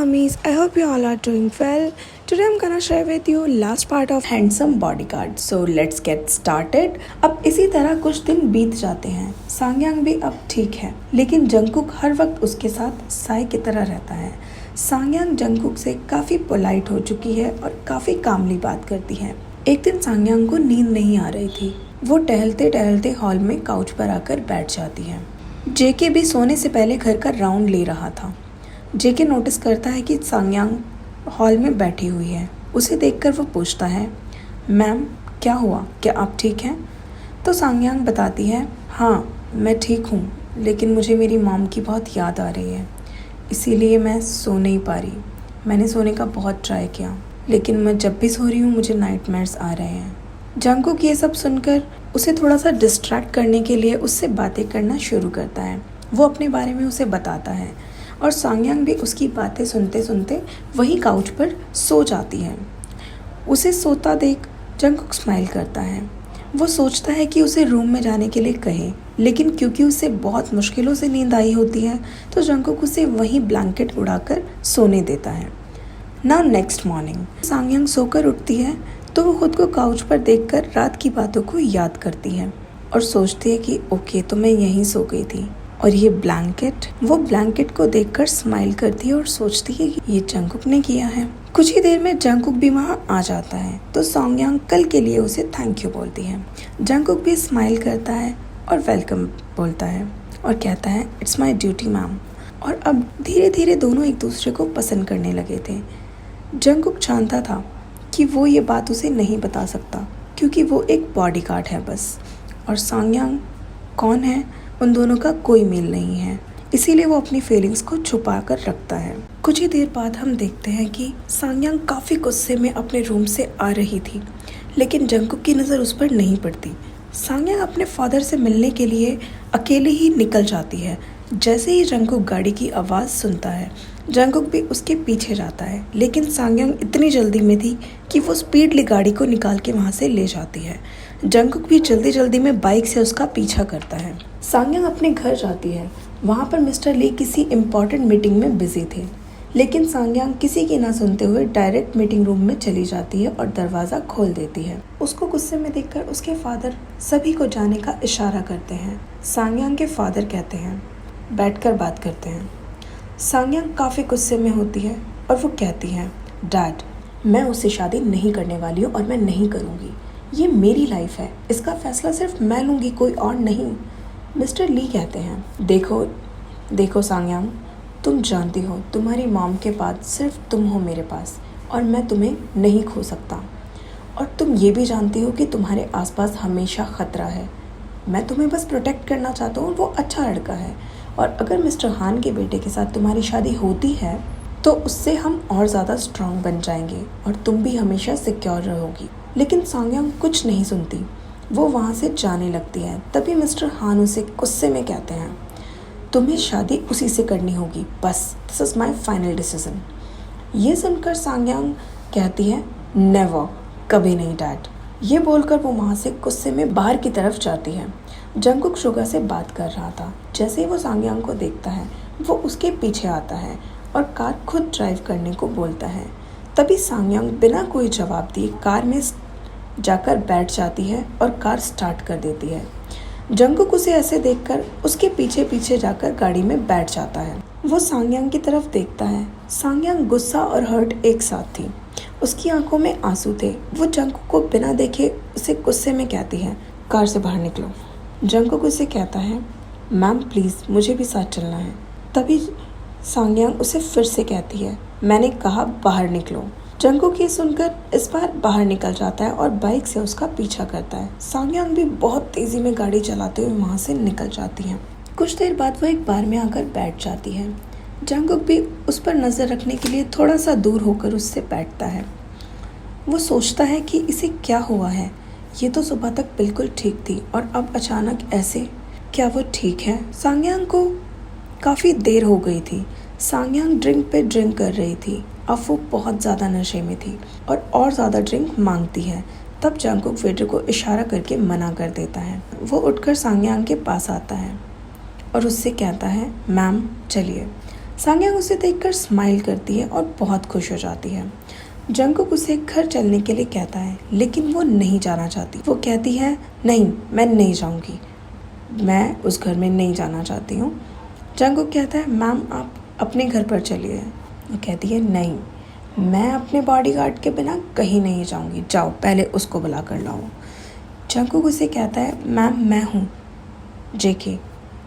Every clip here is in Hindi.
homies, I hope you all are doing well. Today I'm gonna share with you last part of Handsome Bodyguard. So let's get started. अब इसी तरह कुछ दिन बीत जाते हैं. सांगयांग भी अब ठीक है, लेकिन जंगकुक हर वक्त उसके साथ साय की तरह रहता है. सांगयांग जंगकुक से काफ़ी पोलाइट हो चुकी है और काफ़ी कामली बात करती है. एक दिन सांगयांग को नींद नहीं आ रही थी. वो टहलते टहलते हॉल में काउच पर आकर बैठ जाती है. जेके भी सोने से पहले घर का राउंड ले रहा था. जेके नोटिस करता है कि सांगयांग हॉल में बैठी हुई है. उसे देखकर वो पूछता है, मैम क्या हुआ, क्या आप ठीक हैं? तो सांगयांग बताती है, हाँ मैं ठीक हूँ, लेकिन मुझे मेरी मॉम की बहुत याद आ रही है, इसीलिए मैं सो नहीं पा रही. मैंने सोने का बहुत ट्राई किया, लेकिन मैं जब भी सो रही हूँ मुझे नाइटमेयर्स आ रहे हैं. जंगकुक ये सब सुनकर उसे थोड़ा सा डिस्ट्रैक्ट करने के लिए उससे बातें करना शुरू करता है. वो अपने बारे में उसे बताता है और सांगयांग भी उसकी बातें सुनते सुनते वही काउच पर सो जाती है. उसे सोता देख जंगकुक स्माइल करता है. वो सोचता है कि उसे रूम में जाने के लिए कहे, लेकिन क्योंकि उसे बहुत मुश्किलों से नींद आई होती है तो जंगकुक उसे वही ब्लैंकेट उड़ाकर सोने देता है. नाउ नेक्स्ट मॉर्निंग सांगयांग सोकर उठती है तो वो खुद को काउच पर देखकर रात की बातों को याद करती है और सोचती है कि ओके, तो मैं यहीं सो गई थी. और ये ब्लैंकेट, वो ब्लैंकेट को देखकर स्माइल करती है और सोचती है कि ये जंगकुक ने किया है. कुछ ही देर में जंगकुक भी वहाँ आ जाता है तो सांगयांग कल के लिए उसे थैंक यू बोलती है. जंगकुक भी स्माइल करता है और वेलकम बोलता है और कहता है, इट्स माई ड्यूटी मैम. और अब धीरे धीरे दोनों एक दूसरे को पसंद करने लगे थे. जंगकुक जानता था कि वो ये बात उसे नहीं बता सकता क्योंकि वो एक बॉडीगार्ड है बस, और सांगयांग कौन है उन दोनों का कोई मेल नहीं है, इसीलिए वो अपनी फीलिंग्स को छुपा कर रखता है. कुछ ही देर बाद हम देखते हैं कि सांगयांग काफ़ी गुस्से में अपने रूम से आ रही थी, लेकिन जंगकुक की नज़र उस पर नहीं पड़ती. सांगयांग अपने फादर से मिलने के लिए अकेले ही निकल जाती है. जैसे ही जंगकुक गाड़ी की आवाज़ सुनता है, जंगकुक भी उसके पीछे जाता है, लेकिन सांगयांग इतनी जल्दी में थी कि वो स्पीडली गाड़ी को निकाल के वहाँ से ले जाती है. जंगकुक भी जल्दी जल्दी में बाइक से उसका पीछा करता है. सांगयांग अपने घर जाती है. वहाँ पर मिस्टर ली किसी इम्पॉर्टेंट मीटिंग में बिजी थे, लेकिन सांगयांग किसी की ना सुनते हुए डायरेक्ट मीटिंग रूम में चली जाती है और दरवाज़ा खोल देती है. उसको गुस्से में देखकर उसके फादर सभी को जाने का इशारा करते हैं. सांगयांग के फादर कहते हैं, बैठकर बात करते हैं. सांगयांग काफ़ी गुस्से में होती है और वो कहती है, डैड मैं उससे शादी नहीं करने वाली हूँ और मैं नहीं करूँगी. ये मेरी लाइफ है, इसका फैसला सिर्फ मैं लूँगी, कोई और नहीं. मिस्टर ली कहते हैं, देखो सांगयांग, तुम जानती हो तुम्हारी मॉम के बाद सिर्फ तुम हो मेरे पास और मैं तुम्हें नहीं खो सकता. और तुम ये भी जानती हो कि तुम्हारे आसपास हमेशा ख़तरा है. मैं तुम्हें बस प्रोटेक्ट करना चाहता हूँ. वो अच्छा लड़का है और अगर मिस्टर हान के बेटे के साथ तुम्हारी शादी होती है तो उससे हम और ज़्यादा स्ट्रांग बन जाएंगे और तुम भी हमेशा सिक्योर रहोगी. लेकिन सांगयांग कुछ नहीं सुनती. वो वहाँ से जाने लगती है. तभी मिस्टर हान उसे गुस्से में कहते हैं, तुम्हें शादी उसी से करनी होगी, बस this is my final decision. ये सुनकर सांगयांग कहती है, नेवर, कभी नहीं डैड. ये बोलकर वो वहाँ से गुस्से में बाहर की तरफ जाती है. जंगकुक शुगा से बात कर रहा था. जैसे ही वो सांगयांग को देखता है वो उसके पीछे आता है और कार खुद ड्राइव करने को बोलता है. तभी सांगयांग बिना कोई जवाब दिए कार में जाकर बैठ जाती है और कार स्टार्ट कर देती है. जंगकुक उसे ऐसे देखकर उसके पीछे पीछे जाकर गाड़ी में बैठ जाता है. वो सांगयांग की तरफ देखता है. सांगयांग गुस्सा और हर्ट एक साथ थी. उसकी आंखों में आंसू थे. वो जंगकुक को बिना देखे उसे गुस्से में कहती है, कार से बाहर निकलो. जंगकुक उसे कहता है, मैम प्लीज़ मुझे भी साथ चलना है. तभी सांगयांग उसे फिर से कहती है, मैंने कहा बाहर निकलो. जंगकुक ये सुनकर इस बार बाहर निकल जाता है और बाइक से उसका पीछा करता है. सांगयांग भी बहुत तेज़ी में गाड़ी चलाते हुए वहाँ से निकल जाती है. कुछ देर बाद वो एक बार में आकर बैठ जाती है. जंगकुक भी उस पर नज़र रखने के लिए थोड़ा सा दूर होकर उससे बैठता है. वो सोचता है कि इसे क्या हुआ है. ये तो सुबह तक बिल्कुल ठीक थी और अब अचानक ऐसे, क्या वो ठीक है? सांगयांग को काफ़ी देर हो गई थी. सांगयांग ड्रिंक पे ड्रिंक कर रही थी. अब वो बहुत ज़्यादा नशे में थी और ज़्यादा ड्रिंक मांगती है. तब जंगकुक वेटर को इशारा करके मना कर देता है. वो उठकर सांगयांग के पास आता है और उससे कहता है, मैम चलिए. सांग्यांग उसे देखकर स्माइल करती है और बहुत खुश हो जाती है। जंगकुक उसे घर चलने के लिए कहता है, लेकिन वो नहीं जाना चाहती। वो कहती है, नहीं, मैं नहीं जाऊंगी, मैं उस घर में नहीं जाना चाहती हूँ। जंगकुक कहता है, मैम आप अपने घर पर चलिए। वो कहती है, नहीं, मैं अपने बॉडीगार्ड के बिना कहीं नहीं जाऊंगी, जाओ पहले उसको बुला कर लाओ। जंगकुक उसे कहता है, मैम मैं हूँ जेके,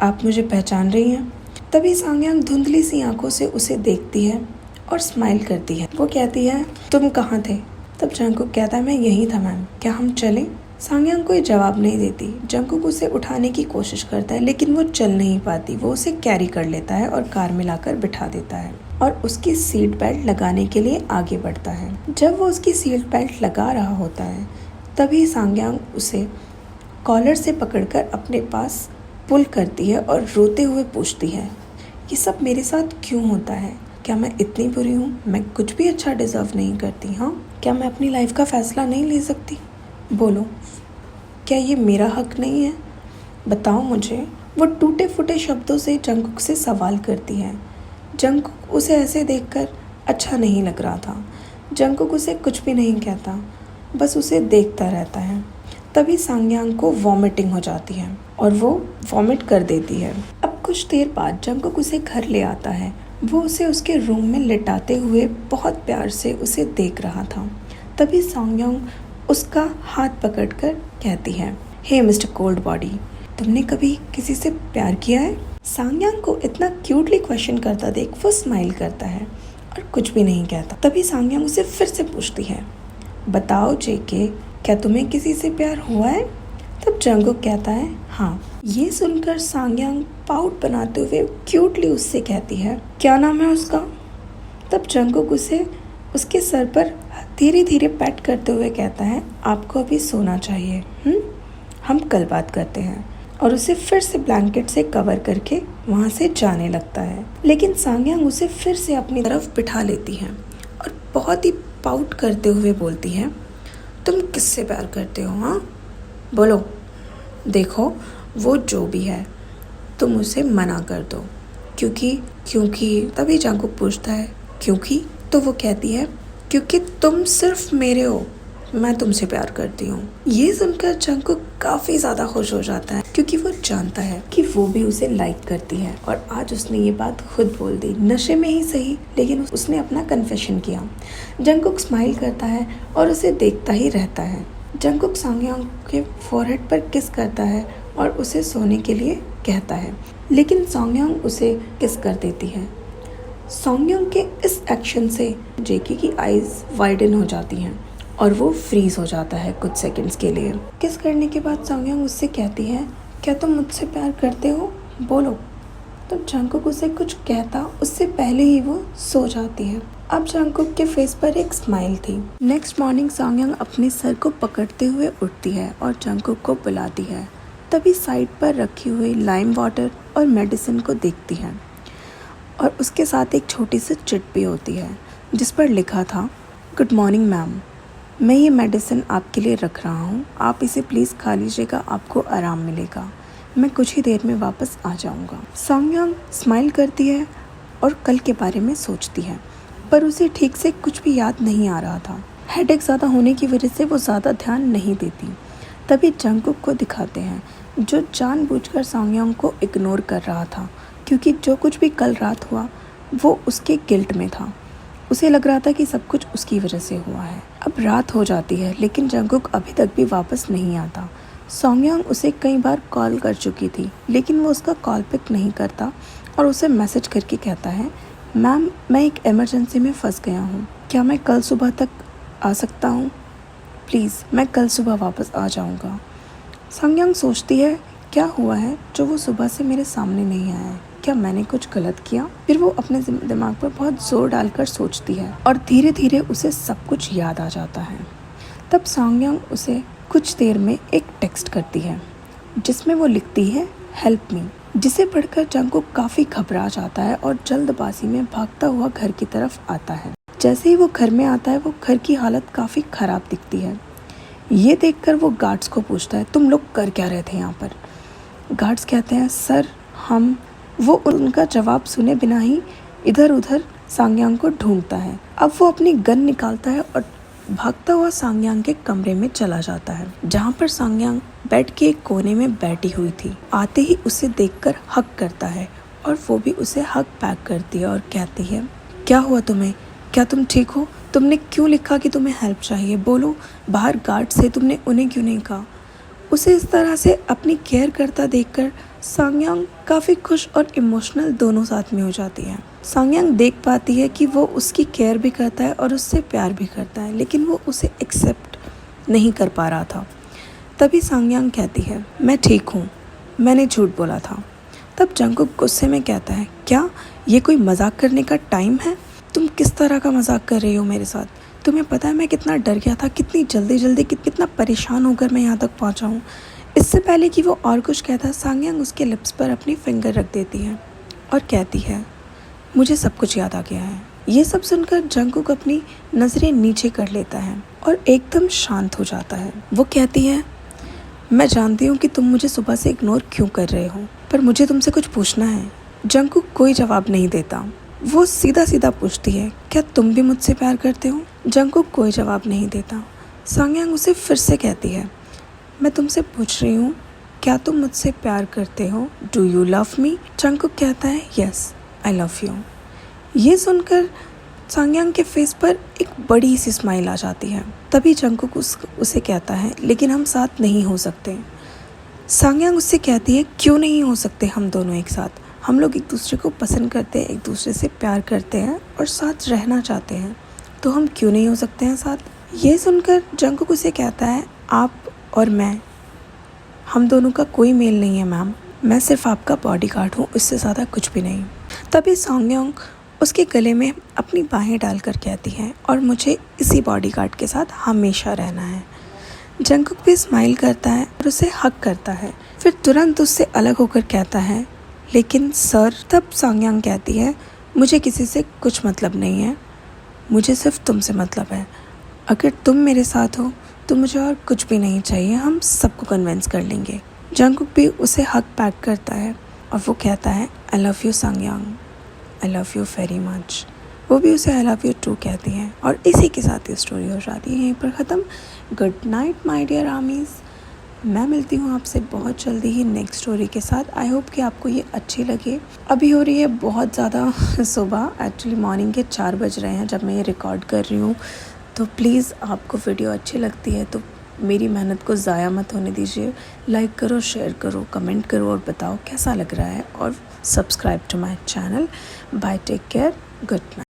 आप मुझे पहचान रही हैं? तभी सांग्यांग धुंधली सी आंखों से उसे देखती है और स्माइल करती है। वो कहती है, तुम कहाँ थे? तब जंगकुक कहता है, मैं यहीं था मैम, क्या हम चलें? सांग्यांग कोई जवाब नहीं देती। जंगकुक उसे उठाने की कोशिश करता है, लेकिन वो चल नहीं पाती। वो उसे कैरी कर लेता है और कार में लाकर बिठा देता है और उसकी सीट बेल्ट लगाने के लिए आगे बढ़ता है। जब वो उसकी सीट बेल्ट लगा रहा होता है, तभी सांग्यांग उसे कॉलर से पकड़कर अपने पास पुल करती है और रोते हुए पूछती है, ये सब मेरे साथ क्यों होता है? क्या मैं इतनी बुरी हूँ? मैं कुछ भी अच्छा डिजर्व नहीं करती? हाँ, क्या मैं अपनी लाइफ का फैसला नहीं ले सकती? बोलो, क्या ये मेरा हक नहीं है? बताओ मुझे। वो टूटे फूटे शब्दों से जंगकुक से सवाल करती है। जंगकुक उसे ऐसे देखकर अच्छा नहीं लग रहा था। जंगकुक उसे कुछ भी नहीं कहता, बस उसे देखता रहता है। तभी सांग्यांग को वॉमिटिंग हो जाती है और वो वॉमिट कर देती है। अब कुछ देर बाद जंगकुक उसे घर ले आता है। वो उसे उसके रूम में लिटाते हुए बहुत प्यार से उसे देख रहा था। तभी सांग्यांग उसका हाथ पकड़कर कहती है, हे मिस्टर कोल्ड बॉडी, तुमने कभी किसी से प्यार किया है? सांग्यांग को इतना क्यूटली क्वेश्चन करता देख वो स्माइल करता है और कुछ भी नहीं कहता। तभी सांग्यांग उसे फिर से पूछती है, बताओ जेके, क्या तुम्हें किसी से प्यार हुआ है? तब जंगकुक कहता है, हाँ। ये सुनकर सांग्यांग पाउट बनाते हुए क्यूटली उससे कहती है, क्या नाम है उसका? तब जंगकुक उसे उसके सर पर धीरे धीरे पैट करते हुए कहता है, आपको अभी सोना चाहिए, हम कल बात करते हैं। और उसे फिर से ब्लैंकेट से कवर करके वहाँ से जाने लगता है। लेकिन सांग्यांग उसे फिर से अपनी तरफ बिठा लेती है और बहुत ही पाउट करते हुए बोलती है, तुम किससे प्यार करते हो? हाँ बोलो। देखो, वो जो भी है तुम उसे मना कर दो। क्योंकि तभी जंगकुक पूछता है, क्योंकि? तो वो कहती है, क्योंकि तुम सिर्फ मेरे हो, मैं तुमसे प्यार करती हूँ। ये सुनकर जंगकुक काफ़ी ज़्यादा खुश हो जाता है, क्योंकि वो जानता है कि वो भी उसे लाइक करती है और आज उसने ये बात खुद बोल दी, नशे में ही सही, लेकिन उसने अपना कन्फेशन किया। जंगकुक स्माइल करता है और उसे देखता ही रहता है। जंगकुक सांग्यांग के फोरहेड पर किस करता है और उसे सोने के लिए कहता है, लेकिन सांग्यांग उसे किस कर देती है। सांग्यांग के इस एक्शन से जेके की आईज वाइडन हो जाती हैं और वो फ्रीज हो जाता है कुछ सेकंड्स के लिए। किस करने के बाद सांग्यांग उससे कहती है, क्या तुम मुझसे प्यार करते हो? बोलो। तब जंगकुक उसे कुछ कहता उससे पहले ही वो सो जाती है। अब जंगकुक के फेस पर एक स्माइल थी। नेक्स्ट मॉर्निंग सांग्यांग अपने सर को पकड़ते हुए उठती है और जंगकुक को बुलाती है। तभी साइड पर रखी हुई लाइम वाटर और मेडिसिन को देखती है और उसके साथ एक छोटी सी चिट भी होती है जिस पर लिखा था, गुड मॉर्निंग मैम, मैं ये मेडिसिन आपके लिए रख रहा हूँ, आप इसे प्लीज़ खा लीजिएगा, आपको आराम मिलेगा, मैं कुछ ही देर में वापस आ जाऊँगा। सांग्यांग स्माइल करती है और कल के बारे में सोचती है, पर उसे ठीक से कुछ भी याद नहीं आ रहा था। हेडेक ज़्यादा होने की वजह से वो ज़्यादा ध्यान नहीं देती। तभी जंगकुक को दिखाते हैं जो जानबूझकर सांग्यांग को इग्नोर कर रहा था, क्योंकि जो कुछ भी कल रात हुआ वो उसके गिल्ट में था। उसे लग रहा था कि सब कुछ उसकी वजह से हुआ है। अब रात हो जाती है लेकिन जंगकुक अभी तक भी वापस नहीं आता। सांग्यांग उसे कई बार कॉल कर चुकी थी लेकिन वो उसका कॉल पिक नहीं करता और उसे मैसेज करके कहता है, मैम मैं एक इमरजेंसी में फंस गया हूँ, क्या मैं कल सुबह तक आ सकता हूँ? प्लीज़, मैं कल सुबह वापस आ जाऊँगा। सांग्यांग सोचती है, क्या हुआ है जो वो सुबह से मेरे सामने नहीं आया है? क्या मैंने कुछ गलत किया? फिर वो अपने दिमाग पर बहुत जोर डालकर सोचती है और धीरे धीरे उसे सब कुछ याद आ जाता है। तब सांग्यांग उसे कुछ देर में एक टेक्स्ट करती है जिसमें वो लिखती है, हेल्प मी, जिसे पढ़कर जंगकुक काफ़ी घबरा जाता है और जल्दबाजी में भागता हुआ घर की तरफ आता है। जैसे ही वो घर में आता है वो घर की हालत काफ़ी ख़राब दिखती है। ये देखकर वो गार्ड्स को पूछता है, तुम लोग कर क्या रहे थे यहाँ पर? गार्ड्स कहते हैं, सर हम। वो उनका जवाब सुने बिना ही इधर उधर सांगयांग को ढूंढता है। अब वो अपनी गन निकालता है और भागता हुआ सांगयांग के कमरे में चला जाता है, जहाँ पर सांगयांग बेड के एक कोने में बैठी हुई थी। आते ही उसे देखकर हक करता है और वो भी उसे हक पैक करती है और कहती है, क्या हुआ तुम्हें? क्या तुम ठीक हो? तुमने क्यों लिखा कि तुम्हें हेल्प चाहिए? बोलो, बाहर गार्ड से तुमने उन्हें क्यों नहीं कहा? उसे इस तरह से अपनी केयर करता देखकर सांगयांग काफ़ी खुश और इमोशनल दोनों साथ में हो जाती है। सांगयांग देख पाती है कि वो उसकी केयर भी करता है और उससे प्यार भी करता है, लेकिन वो उसे एक्सेप्ट नहीं कर पा रहा था। तभी सांगयांग कहती है, मैं ठीक हूँ, मैंने झूठ बोला था। तब जंगकुक गुस्से में कहता है, क्या ये कोई मजाक करने का टाइम है? तुम किस तरह का मजाक कर रही हो मेरे साथ? तुम्हें पता है मैं कितना डर गया था, कितनी जल्दी कितना परेशान होकर मैं यहाँ तक पहुँचा हूँ। इससे पहले कि वो और कुछ कहता, सांगयांग उसके लिप्स पर अपनी फिंगर रख देती है और कहती है, मुझे सब कुछ याद आ गया है। ये सब सुनकर जंगकुक अपनी नज़रें नीचे कर लेता है और एकदम शांत हो जाता है। वो कहती है, मैं जानती हूँ कि तुम मुझे सुबह से इग्नोर क्यों कर रहे हो, पर मुझे तुमसे कुछ पूछना है। जंगकुक कोई जवाब नहीं देता। वो सीधा पूछती है, क्या तुम भी मुझसे प्यार करते हो? जंगकुक कोई जवाब नहीं देता। सांगयांग उसे फिर से कहती है, मैं तुमसे पूछ रही हूँ, क्या तुम मुझसे प्यार करते हो? Do you love me? Jungkook कहता है, यस आई लव यू। ये सुनकर सांगयांग के फेस पर एक बड़ी सी स्माइल आ जाती है। तभी जंगकुक उसे कहता है, लेकिन हम साथ नहीं हो सकते। सांगयांग उससे कहती है, क्यों नहीं हो सकते हम दोनों एक साथ? हम लोग एक दूसरे को पसंद करते हैं, एक दूसरे से प्यार करते हैं और साथ रहना चाहते हैं, तो हम क्यों नहीं हो सकते हैं साथ? ये सुनकर जंगकुक उसे कहता है, आप और मैं, हम दोनों का कोई मेल नहीं है मैम, मैं सिर्फ आपका बॉडीगार्ड हूँ, इससे ज़्यादा कुछ भी नहीं। तभी सांगयांग उसके गले में अपनी बाहें डालकर कहती है, और मुझे इसी बॉडीगार्ड के साथ हमेशा रहना है। जंगकुक भी स्माइल करता है और उसे हक करता है, फिर तुरंत उससे अलग होकर कहता है, लेकिन सर। तब सांगयांग कहती है, मुझे किसी से कुछ मतलब नहीं है, मुझे सिर्फ तुमसे मतलब है। अगर तुम मेरे साथ हो तो मुझे और कुछ भी नहीं चाहिए, हम सबको कन्विंस कर लेंगे। जंगकुक भी उसे हक पैक करता है और वो कहता है, आई लव यू सांगयांग, I love you very much. वो भी उसे आई लव यू टू कहती हैं और इसी के साथ ये स्टोरी हो जाती है यहीं पर ख़त्म। Good night my dear armies, मैं मिलती हूँ आपसे बहुत जल्दी ही नेक्स्ट स्टोरी के साथ। आई होप कि आपको ये अच्छी लगे। अभी हो रही है बहुत ज़्यादा सुबह, एक्चुअली मॉर्निंग के 4 बज रहे हैं जब मैं ये रिकॉर्ड कर रही हूँ। तो प्लीज़ आपको वीडियो अच्छी लगती है तो मेरी मेहनत को ज़ाया मत होने दीजिए। लाइक करो, शेयर करो, कमेंट करो और बताओ कैसा लग रहा है, और subscribe to my channel. Bye, take care, good night.